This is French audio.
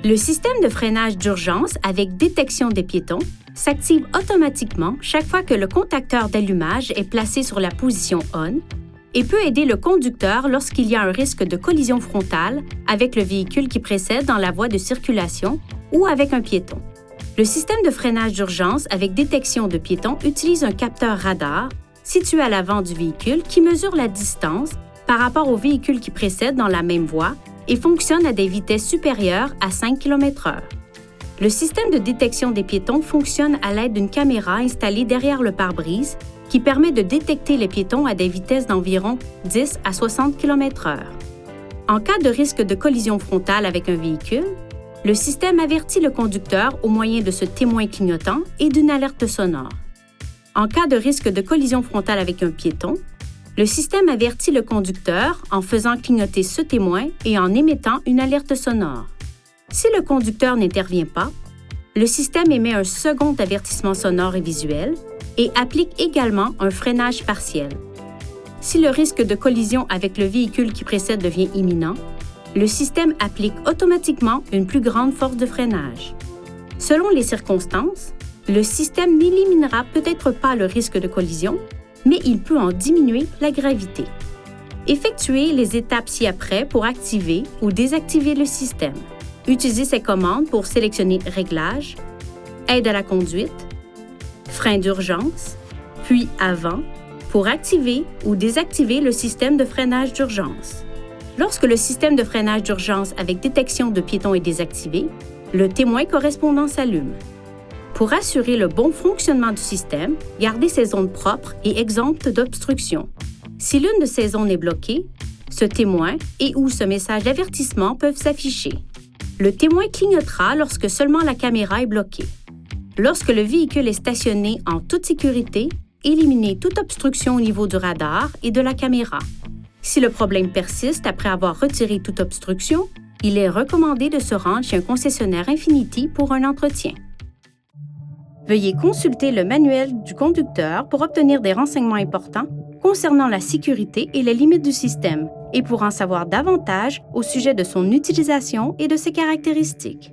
Le système de freinage d'urgence avec détection des piétons s'active automatiquement chaque fois que le contacteur d'allumage est placé sur la position ON et peut aider le conducteur lorsqu'il y a un risque de collision frontale avec le véhicule qui précède dans la voie de circulation ou avec un piéton. Le système de freinage d'urgence avec détection de piétons utilise un capteur radar situé à l'avant du véhicule qui mesure la distance par rapport au véhicule qui précède dans la même voie et fonctionne à des vitesses supérieures à 5 km/h. Le système de détection des piétons fonctionne à l'aide d'une caméra installée derrière le pare-brise qui permet de détecter les piétons à des vitesses d'environ 10 à 60 km/h. En cas de risque de collision frontale avec un véhicule, le système avertit le conducteur au moyen de ce témoin clignotant et d'une alerte sonore. En cas de risque de collision frontale avec un piéton, le système avertit le conducteur en faisant clignoter ce témoin et en émettant une alerte sonore. Si le conducteur n'intervient pas, le système émet un second avertissement sonore et visuel et applique également un freinage partiel. Si le risque de collision avec le véhicule qui précède devient imminent, le système applique automatiquement une plus grande force de freinage. Selon les circonstances, le système n'éliminera peut-être pas le risque de collision, mais il peut en diminuer la gravité. Effectuez les étapes ci-après pour activer ou désactiver le système. Utilisez ces commandes pour sélectionner Réglages, Aide à la conduite, Frein d'urgence, puis Avant pour activer ou désactiver le système de freinage d'urgence. Lorsque le système de freinage d'urgence avec détection de piétons est désactivé, le témoin correspondant s'allume. Pour assurer le bon fonctionnement du système, gardez ces zones propres et exemptes d'obstruction. Si l'une de ces zones est bloquée, ce témoin et/ou ce message d'avertissement peuvent s'afficher. Le témoin clignotera lorsque seulement la caméra est bloquée. Lorsque le véhicule est stationné en toute sécurité, éliminez toute obstruction au niveau du radar et de la caméra. Si le problème persiste après avoir retiré toute obstruction, il est recommandé de se rendre chez un concessionnaire Infiniti pour un entretien. Veuillez consulter le manuel du conducteur pour obtenir des renseignements importants concernant la sécurité et les limites du système et pour en savoir davantage au sujet de son utilisation et de ses caractéristiques.